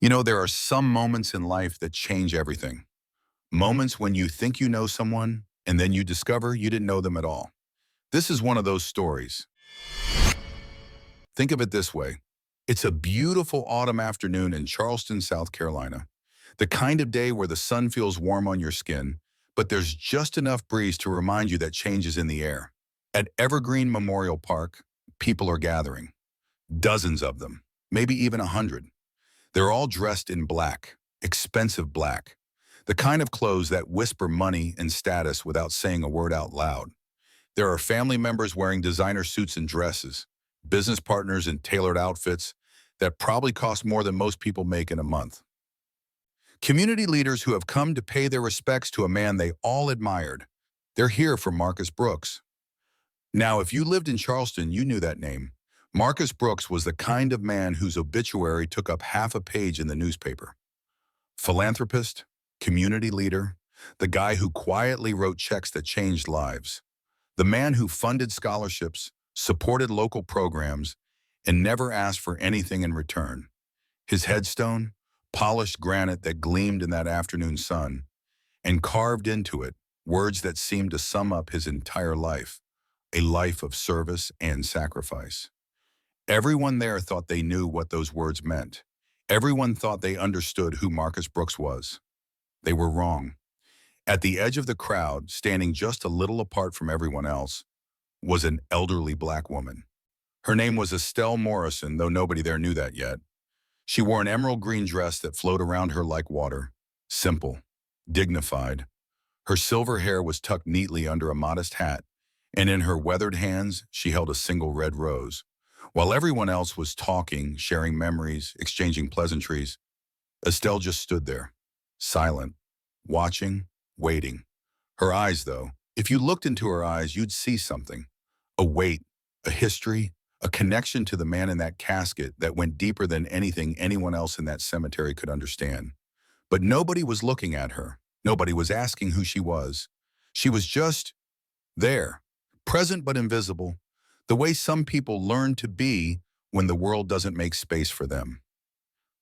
You know, there are some moments in life that change everything. Moments when you think you know someone, and then you discover you didn't know them at all. This is one of those stories. Think of it this way. It's a beautiful autumn afternoon in Charleston, South Carolina. The kind of day where the sun feels warm on your skin, but there's just enough breeze to remind you that change is in the air. At Evergreen Memorial Park, people are gathering. Dozens of them, maybe even 100. They're all dressed in black, expensive black, the kind of clothes that whisper money and status without saying a word out loud. There are family members wearing designer suits and dresses, business partners in tailored outfits that probably cost more than most people make in a month. Community leaders who have come to pay their respects to a man they all admired. They're here for Marcus Brooks. Now, if you lived in Charleston, you knew that name. Marcus Brooks was the kind of man whose obituary took up half a page in the newspaper. Philanthropist, community leader, the guy who quietly wrote checks that changed lives. The man who funded scholarships, supported local programs, and never asked for anything in return. His headstone, polished granite that gleamed in that afternoon sun, and carved into it words that seemed to sum up his entire life, a life of service and sacrifice. Everyone there thought they knew what those words meant. Everyone thought they understood who Marcus Brooks was. They were wrong. At the edge of the crowd, standing just a little apart from everyone else, was an elderly black woman. Her name was Estelle Morrison, though nobody there knew that yet. She wore an emerald green dress that flowed around her like water, simple, dignified. Her silver hair was tucked neatly under a modest hat, and in her weathered hands she held a single red rose. While everyone else was talking, sharing memories, exchanging pleasantries, Estelle just stood there, silent, watching, waiting. Her eyes, though, if you looked into her eyes, you'd see something. A weight, a history, a connection to the man in that casket that went deeper than anything anyone else in that cemetery could understand. But nobody was looking at her. Nobody was asking who she was. She was just there, present but invisible, the way some people learn to be when the world doesn't make space for them.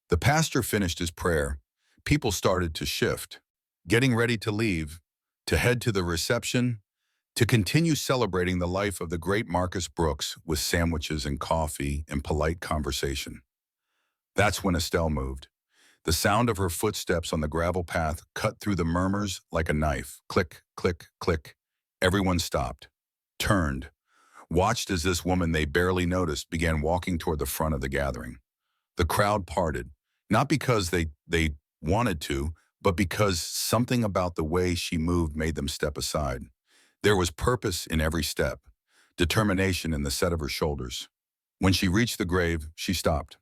The pastor finished his prayer. People started to shift, getting ready to leave, to head to the reception, to continue celebrating the life of the great Marcus Brooks with sandwiches and coffee and polite conversation. That's when Estelle moved. The sound of her footsteps on the gravel path cut through the murmurs like a knife. Click, click, click. Everyone stopped, turned, watched as this woman they barely noticed began walking toward the front of the gathering. The crowd parted, not because they wanted to, but because something about the way she moved made them step aside. There was purpose in every step, determination in the set of her shoulders. When she reached the grave, she stopped.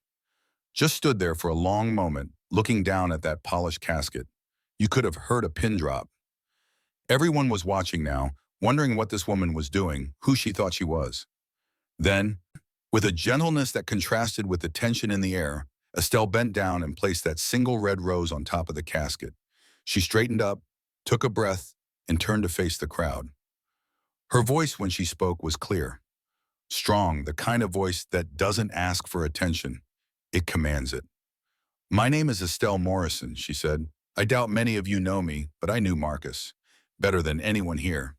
Just stood there for a long moment, looking down at that polished casket. You could have heard a pin drop. Everyone was watching now, wondering what this woman was doing, who she thought she was. Then, with a gentleness that contrasted with the tension in the air, Estelle bent down and placed that single red rose on top of the casket. She straightened up, took a breath, and turned to face the crowd. Her voice when she spoke was clear, strong, the kind of voice that doesn't ask for attention. It commands it. "My name is Estelle Morrison," she said. "I doubt many of you know me, but I knew Marcus, better than anyone here."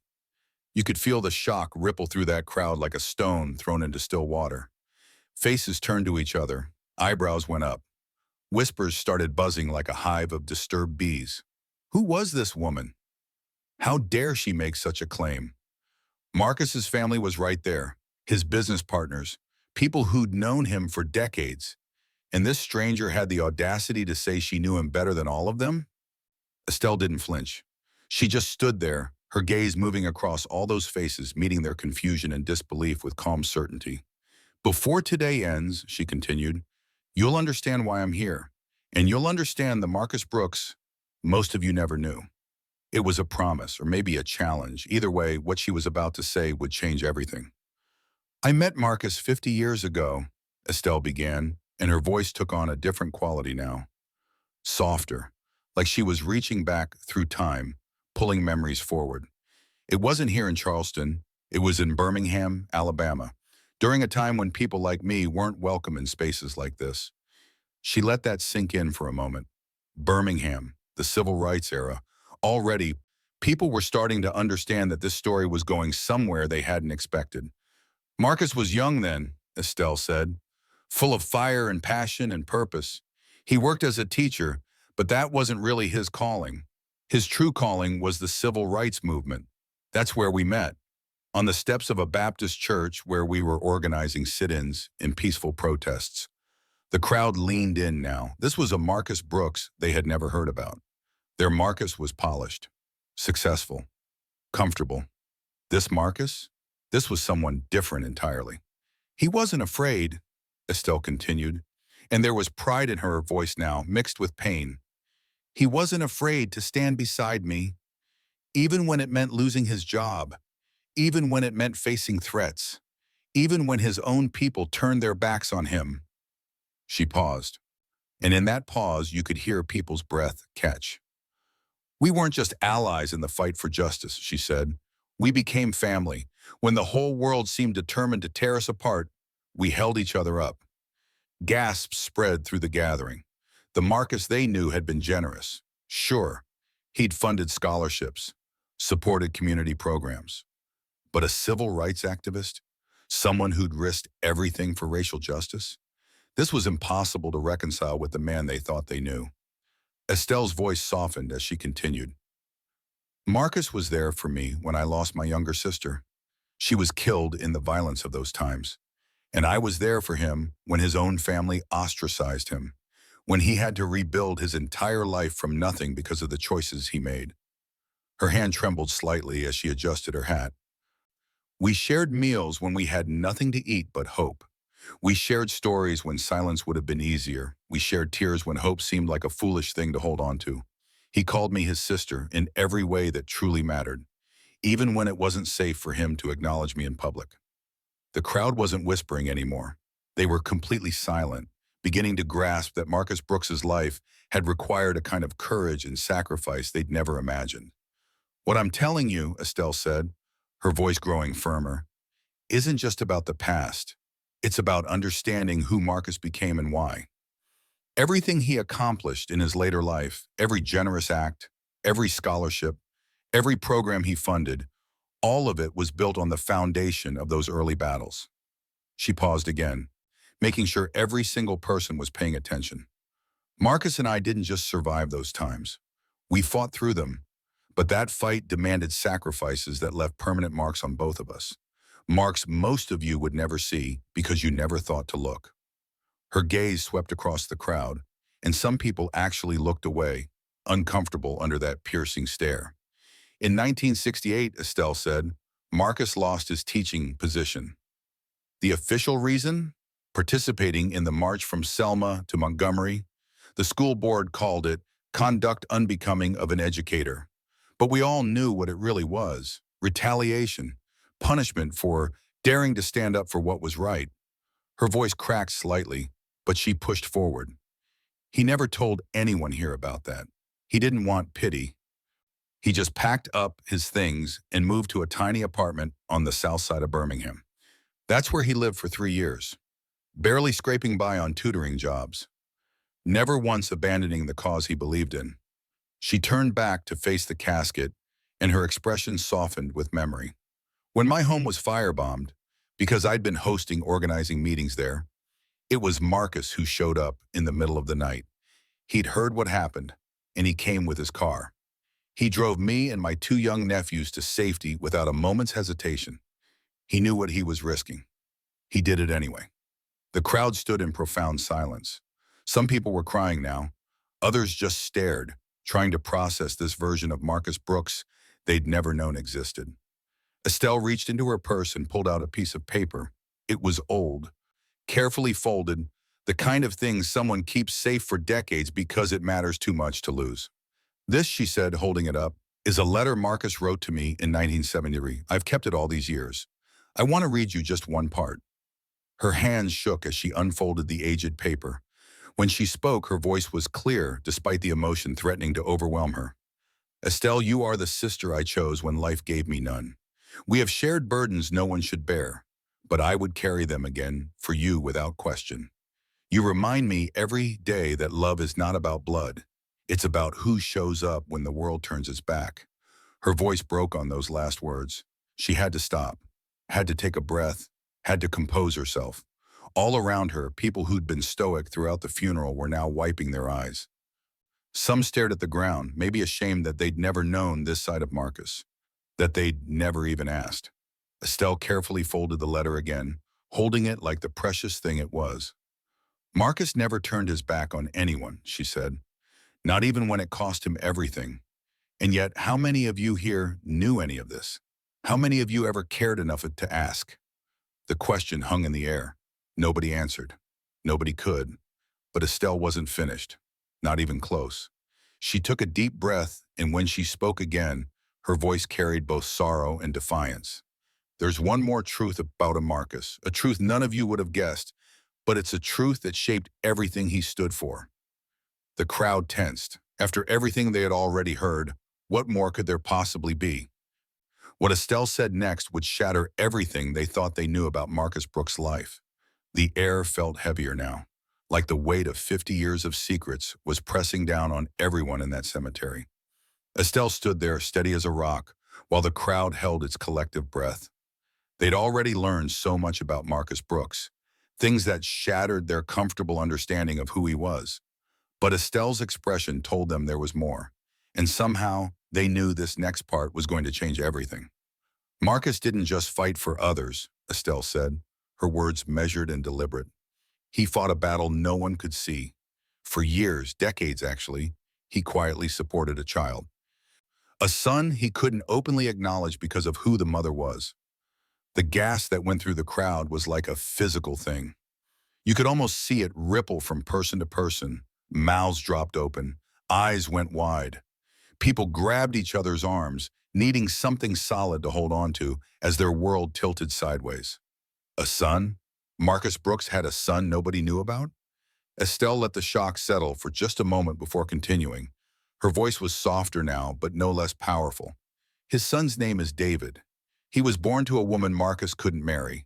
You could feel the shock ripple through that crowd like a stone thrown into still water. Faces turned to each other, eyebrows went up. Whispers started buzzing like a hive of disturbed bees. Who was this woman? How dare she make such a claim? Marcus's family was right there, his business partners, people who'd known him for decades. And this stranger had the audacity to say she knew him better than all of them? Estelle didn't flinch. She just stood there, her gaze moving across all those faces, meeting their confusion and disbelief with calm certainty. "Before today ends," she continued, "you'll understand why I'm here, and you'll understand the Marcus Brooks most of you never knew." It was a promise, or maybe a challenge. Either way, what she was about to say would change everything. "I met Marcus 50 years ago," Estelle began, and her voice took on a different quality now. Softer, like she was reaching back through time, pulling memories forward. It wasn't here in Charleston. It was in Birmingham, Alabama, during a time when people like me weren't welcome in spaces like this. She let that sink in for a moment. Birmingham, the civil rights era. Already, people were starting to understand that this story was going somewhere they hadn't expected. Marcus was young then, Estelle said, full of fire and passion and purpose. He worked as a teacher, but that wasn't really his calling. His true calling was the civil rights movement. That's where we met, on the steps of a Baptist church where we were organizing sit-ins and peaceful protests. The crowd leaned in now. This was a Marcus Brooks they had never heard about. Their Marcus was polished, successful, comfortable. This Marcus? This was someone different entirely. He wasn't afraid, Estelle continued, and there was pride in her voice now, mixed with pain. He wasn't afraid to stand beside me, even when it meant losing his job, even when it meant facing threats, even when his own people turned their backs on him. She paused, and in that pause you could hear people's breath catch. We weren't just allies in the fight for justice, she said. We became family. When the whole world seemed determined to tear us apart, we held each other up. Gasps spread through the gathering. The Marcus they knew had been generous. Sure, he'd funded scholarships, supported community programs. But a civil rights activist? Someone who'd risked everything for racial justice? This was impossible to reconcile with the man they thought they knew. Estelle's voice softened as she continued. Marcus was there for me when I lost my younger sister. She was killed in the violence of those times. And I was there for him when his own family ostracized him, when he had to rebuild his entire life from nothing because of the choices he made. Her hand trembled slightly as she adjusted her hat. We shared meals when we had nothing to eat but hope. We shared stories when silence would have been easier. We shared tears when hope seemed like a foolish thing to hold on to. He called me his sister in every way that truly mattered, even when it wasn't safe for him to acknowledge me in public. The crowd wasn't whispering anymore. They were completely silent, beginning to grasp that Marcus Brooks's life had required a kind of courage and sacrifice they'd never imagined. What I'm telling you, Estelle said, her voice growing firmer, isn't just about the past. It's about understanding who Marcus became and why. Everything he accomplished in his later life, every generous act, every scholarship, every program he funded, all of it was built on the foundation of those early battles. She paused again, making sure every single person was paying attention. Marcus and I didn't just survive those times. We fought through them, but that fight demanded sacrifices that left permanent marks on both of us. Marks most of you would never see because you never thought to look. Her gaze swept across the crowd, and some people actually looked away, uncomfortable under that piercing stare. In 1968, Estelle said, Marcus lost his teaching position. The official reason? Participating in the march from Selma to Montgomery. The school board called it conduct unbecoming of an educator. But we all knew what it really was: retaliation, punishment for daring to stand up for what was right. Her voice cracked slightly, but she pushed forward. He never told anyone here about that. He didn't want pity. He just packed up his things and moved to a tiny apartment on the south side of Birmingham. That's where he lived for 3 years, barely scraping by on tutoring jobs, never once abandoning the cause he believed in. She turned back to face the casket, and her expression softened with memory. When my home was firebombed, because I'd been hosting organizing meetings there, it was Marcus who showed up in the middle of the night. He'd heard what happened, and he came with his car. He drove me and my 2 young nephews to safety without a moment's hesitation. He knew what he was risking. He did it anyway. The crowd stood in profound silence. Some people were crying now. Others just stared, trying to process this version of Marcus Brooks they'd never known existed. Estelle reached into her purse and pulled out a piece of paper. It was old, carefully folded, the kind of thing someone keeps safe for decades because it matters too much to lose. This, she said, holding it up, is a letter Marcus wrote to me in 1973. I've kept it all these years. I want to read you just one part. Her hands shook as she unfolded the aged paper. When she spoke, her voice was clear, despite the emotion threatening to overwhelm her. Estelle, you are the sister I chose when life gave me none. We have shared burdens no one should bear, but I would carry them again for you without question. You remind me every day that love is not about blood. It's about who shows up when the world turns its back. Her voice broke on those last words. She had to stop, had to take a breath, had to compose herself. All around her, people who'd been stoic throughout the funeral were now wiping their eyes. Some stared at the ground, maybe ashamed that they'd never known this side of Marcus, that they'd never even asked. Estelle carefully folded the letter again, holding it like the precious thing it was. Marcus never turned his back on anyone, she said, not even when it cost him everything. And yet, how many of you here knew any of this? How many of you ever cared enough to ask? The question hung in the air. Nobody answered. Nobody could. But Estelle wasn't finished, not even close. She took a deep breath, and when she spoke again, her voice carried both sorrow and defiance. There's one more truth about him, Marcus, a truth none of you would have guessed, but it's a truth that shaped everything he stood for. The crowd tensed. After everything they had already heard, what more could there possibly be? What Estelle said next would shatter everything they thought they knew about Marcus Brooks' life. The air felt heavier now, like the weight of 50 years of secrets was pressing down on everyone in that cemetery. Estelle stood there steady as a rock, while the crowd held its collective breath. They'd already learned so much about Marcus Brooks, things that shattered their comfortable understanding of who he was. But Estelle's expression told them there was more, and somehow they knew this next part was going to change everything. Marcus didn't just fight for others, Estelle said, her words measured and deliberate. He fought a battle no one could see. For years, decades actually, he quietly supported a child. A son he couldn't openly acknowledge because of who the mother was. The gas that went through the crowd was like a physical thing. You could almost see it ripple from person to person. Mouths dropped open, eyes went wide. People grabbed each other's arms, needing something solid to hold on to as their world tilted sideways. A son? Marcus Brooks had a son nobody knew about? Estelle let the shock settle for just a moment before continuing. Her voice was softer now, but no less powerful. His son's name is David. He was born to a woman Marcus couldn't marry.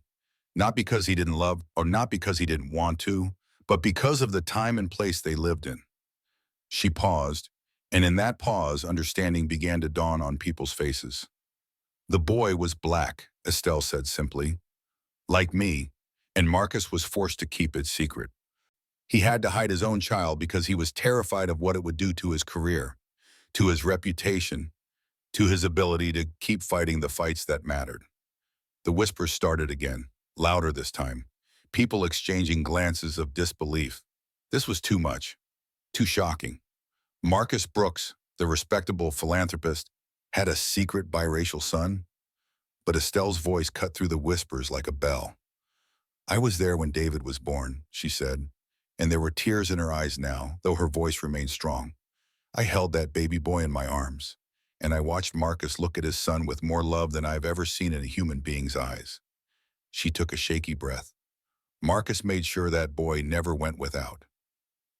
Not because he didn't love, or not because he didn't want to, but because of the time and place they lived in. She paused, and in that pause, understanding began to dawn on people's faces. The boy was black, Estelle said simply. Like me, and Marcus was forced to keep it secret. He had to hide his own child because he was terrified of what it would do to his career, to his reputation, to his ability to keep fighting the fights that mattered. The whispers started again, louder this time, people exchanging glances of disbelief. This was too much, too shocking. Marcus Brooks, the respectable philanthropist, had a secret biracial son? But Estelle's voice cut through the whispers like a bell. I was there when David was born, she said, and there were tears in her eyes now, though her voice remained strong. I held that baby boy in my arms, and I watched Marcus look at his son with more love than I've ever seen in a human being's eyes. She took a shaky breath. Marcus made sure that boy never went without.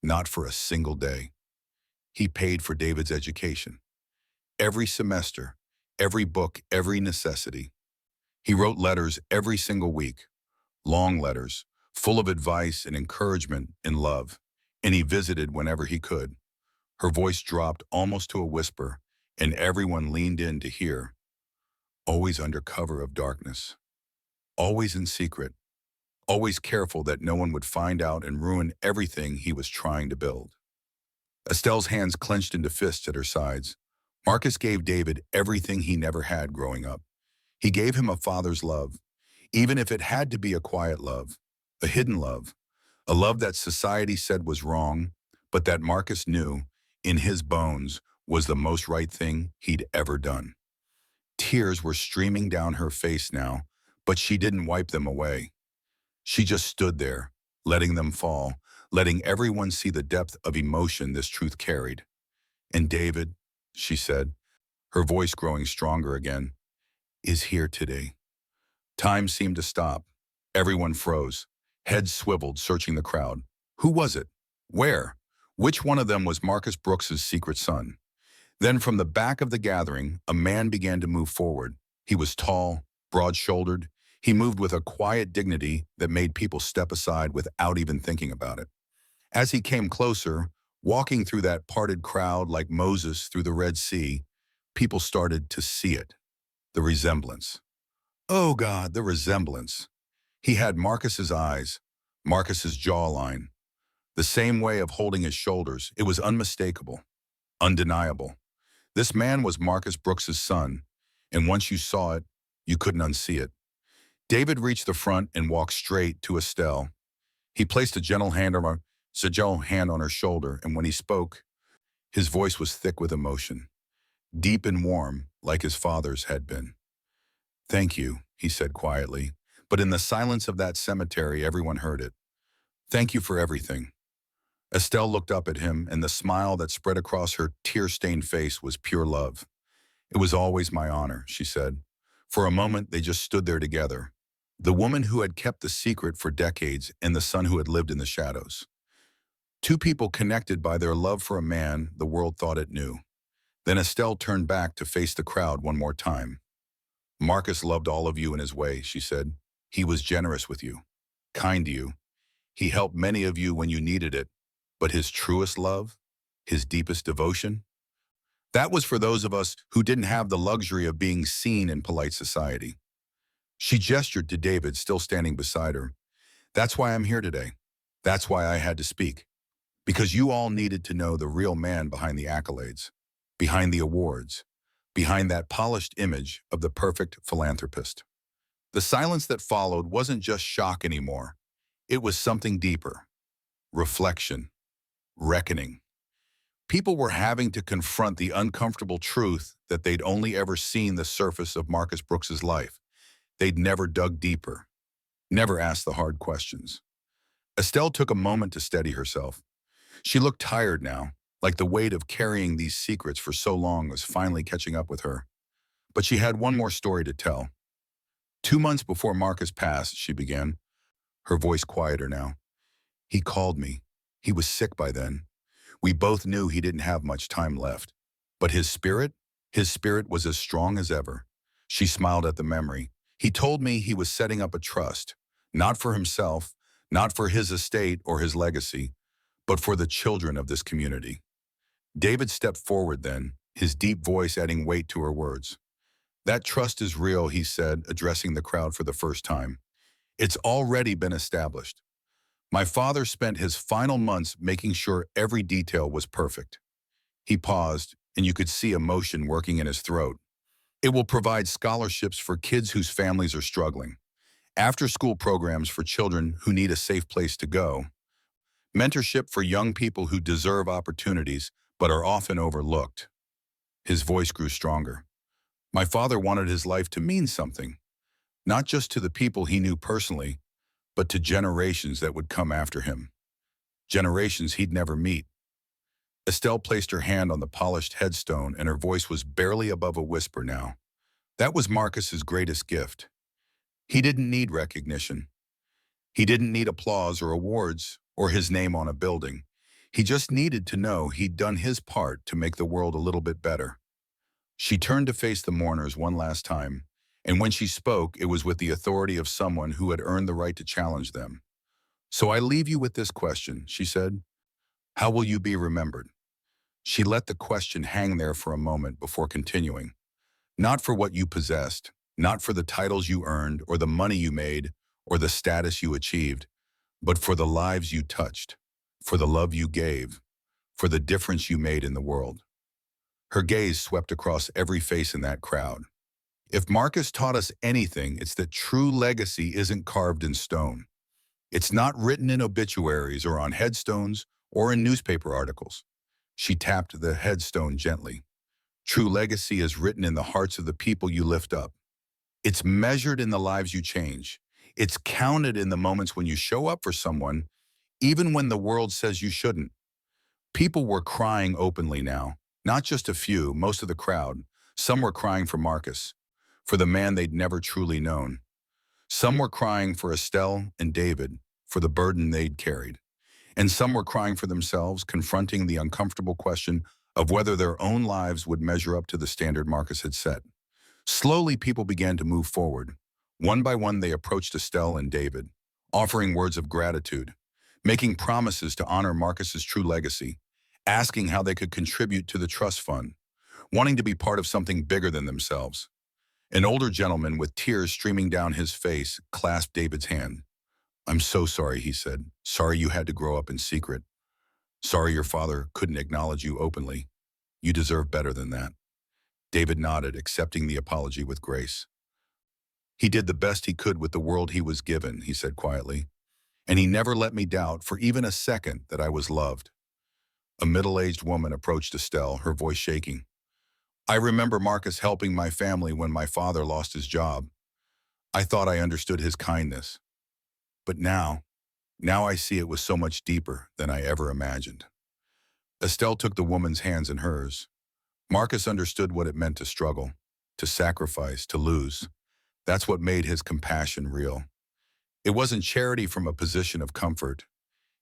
Not for a single day. He paid for David's education. Every semester, every book, every necessity. He wrote letters every single week, long letters, full of advice and encouragement and love, and he visited whenever he could. Her voice dropped almost to a whisper, and everyone leaned in to hear. Always under cover of darkness. Always in secret. Always careful that no one would find out and ruin everything he was trying to build. Estelle's hands clenched into fists at her sides. Marcus gave David everything he never had growing up. He gave him a father's love, even if it had to be a quiet love, a hidden love, a love that society said was wrong, but that Marcus knew, in his bones, was the most right thing he'd ever done. Tears were streaming down her face now, but she didn't wipe them away. She just stood there, letting them fall, letting everyone see the depth of emotion this truth carried. And David, she said, her voice growing stronger again, is here today. Time seemed to stop. Everyone froze. Heads swiveled, searching the crowd. Who was it? Where? Which one of them was Marcus Brooks's secret son? Then from the back of the gathering, a man began to move forward. He was tall, broad-shouldered. He moved with a quiet dignity that made people step aside without even thinking about it. As he came closer, walking through that parted crowd like Moses through the Red Sea, people started to see it, the resemblance. Oh God, the resemblance. He had Marcus's eyes, Marcus's jawline, the same way of holding his shoulders. It was unmistakable, undeniable. This man was Marcus Brooks's son, and once you saw it, you couldn't unsee it. David reached the front and walked straight to Estelle. He placed a gentle hand on her shoulder, and when he spoke, his voice was thick with emotion, deep and warm, like his father's had been. "Thank you," he said quietly, but in the silence of that cemetery, everyone heard it. "Thank you for everything." Estelle looked up at him, and the smile that spread across her tear-stained face was pure love. "It was always my honor," she said. For a moment, they just stood there together. The woman who had kept the secret for decades and the son who had lived in the shadows. Two people connected by their love for a man the world thought it knew. Then Estelle turned back to face the crowd one more time. "Marcus loved all of you in his way," she said. "He was generous with you, kind to you. He helped many of you when you needed it. But his truest love, his deepest devotion, that was for those of us who didn't have the luxury of being seen in polite society." She gestured to David, still standing beside her. "That's why I'm here today. That's why I had to speak. Because you all needed to know the real man behind the accolades, behind the awards, behind that polished image of the perfect philanthropist." The silence that followed wasn't just shock anymore. It was something deeper. Reflection. Reckoning. People were having to confront the uncomfortable truth that they'd only ever seen the surface of Marcus Brooks's life. They'd never dug deeper, never asked the hard questions. Estelle took a moment to steady herself. She looked tired now, like the weight of carrying these secrets for so long was finally catching up with her. But she had one more story to tell. 2 months before Marcus passed, she began, her voice quieter now. "He called me. He was sick by then. We both knew he didn't have much time left. But his spirit was as strong as ever." She smiled at the memory. "He told me he was setting up a trust, not for himself, not for his estate or his legacy, but for the children of this community." David stepped forward then, his deep voice adding weight to her words. "That trust is real," he said, addressing the crowd for the first time. "It's already been established. My father spent his final months making sure every detail was perfect." He paused, and you could see emotion working in his throat. "It will provide scholarships for kids whose families are struggling, after-school programs for children who need a safe place to go, mentorship for young people who deserve opportunities but are often overlooked." His voice grew stronger. "My father wanted his life to mean something, not just to the people he knew personally, but to generations that would come after him, generations he'd never meet." Estelle placed her hand on the polished headstone, and her voice was barely above a whisper now. That was Marcus's greatest gift. He didn't need recognition. He didn't need applause or awards or his name on a building. He just needed to know he'd done his part to make the world a little bit better. She turned to face the mourners one last time, and when she spoke, it was with the authority of someone who had earned the right to challenge them. "So I leave you with this question," she said. "How will you be remembered?" She let the question hang there for a moment before continuing. "Not for what you possessed, not for the titles you earned or the money you made or the status you achieved, but for the lives you touched, for the love you gave, for the difference you made in the world." Her gaze swept across every face in that crowd. If Marcus taught us anything, it's that true legacy isn't carved in stone. It's not written in obituaries or on headstones or in newspaper articles. She tapped the headstone gently. True legacy is written in the hearts of the people you lift up. It's measured in the lives you change. It's counted in the moments when you show up for someone, even when the world says you shouldn't. People were crying openly now, not just a few, most of the crowd. Some were crying for Marcus, for the man they'd never truly known. Some were crying for Estelle and David, for the burden they'd carried. And some were crying for themselves, confronting the uncomfortable question of whether their own lives would measure up to the standard Marcus had set. Slowly, people began to move forward. One by one, they approached Estelle and David, offering words of gratitude. making promises to honor Marcus's true legacy, asking how they could contribute to the trust fund, wanting to be part of something bigger than themselves. An older gentleman with tears streaming down his face clasped David's hand. "I'm so sorry," he said. "Sorry you had to grow up in secret. Sorry your father couldn't acknowledge you openly. You deserve better than that." David nodded, accepting the apology with grace. "He did the best he could with the world he was given," he said quietly. "And he never let me doubt for even a second that I was loved." A middle-aged woman approached Estelle, her voice shaking. "I remember Marcus helping my family when my father lost his job. I thought I understood his kindness. But now I see it was so much deeper than I ever imagined." Estelle took the woman's hands in hers. Marcus understood what it meant to struggle, to sacrifice, to lose. That's what made his compassion real. It wasn't charity from a position of comfort.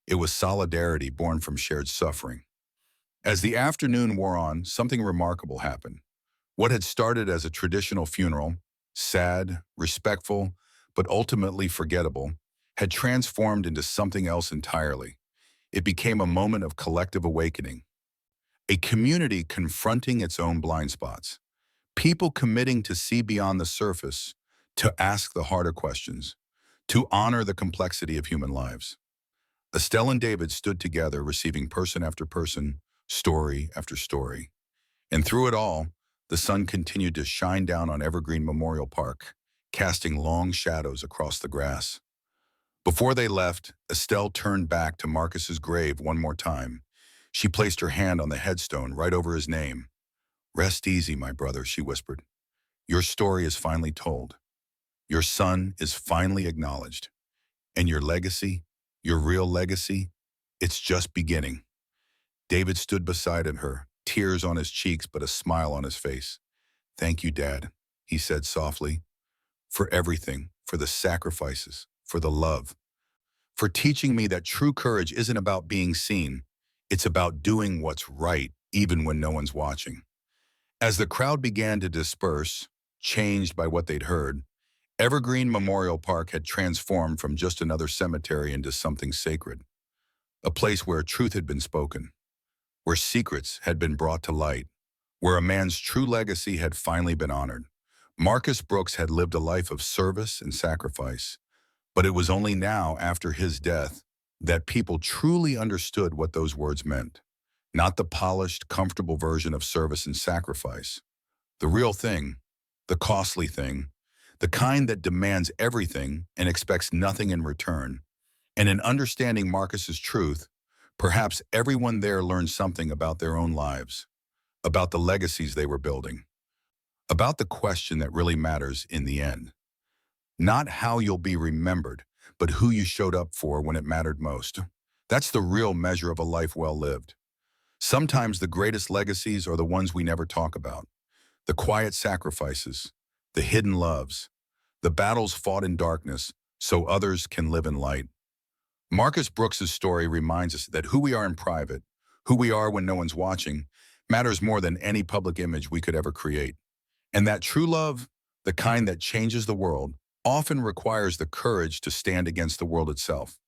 It was solidarity born from shared suffering. As the afternoon wore on, something remarkable happened. What had started as a traditional funeral, sad, respectful, but ultimately forgettable, had transformed into something else entirely. It became a moment of collective awakening, a community confronting its own blind spots, people committing to see beyond the surface, to ask the harder questions, to honor the complexity of human lives. Estelle and David stood together, receiving person after person, story after story. And through it all, the sun continued to shine down on Evergreen Memorial Park, casting long shadows across the grass. Before they left, Estelle turned back to Marcus's grave one more time. She placed her hand on the headstone right over his name. "Rest easy, my brother," she whispered. "Your story is finally told. Your son is finally acknowledged. And your legacy, your real legacy, it's just beginning." David stood beside her, tears on his cheeks but a smile on his face. "Thank you, Dad," he said softly, "for everything, for the sacrifices, for the love, for teaching me that true courage isn't about being seen. It's about doing what's right, even when no one's watching." As the crowd began to disperse, changed by what they'd heard, Evergreen Memorial Park had transformed from just another cemetery into something sacred, a place where truth had been spoken, where secrets had been brought to light, where a man's true legacy had finally been honored. Marcus Brooks had lived a life of service and sacrifice, but it was only now, after his death, that people truly understood what those words meant. Not the polished, comfortable version of service and sacrifice. The real thing, the costly thing, the kind that demands everything and expects nothing in return. And in understanding Marcus's truth, perhaps everyone there learned something about their own lives, about the legacies they were building, about the question that really matters in the end. Not how you'll be remembered, but who you showed up for when it mattered most. That's the real measure of a life well lived. Sometimes the greatest legacies are the ones we never talk about. The quiet sacrifices, the hidden loves, the battles fought in darkness so others can live in light. Marcus Brooks's story reminds us that who we are in private, who we are when no one's watching, matters more than any public image we could ever create. And that true love, the kind that changes the world, often requires the courage to stand against the world itself.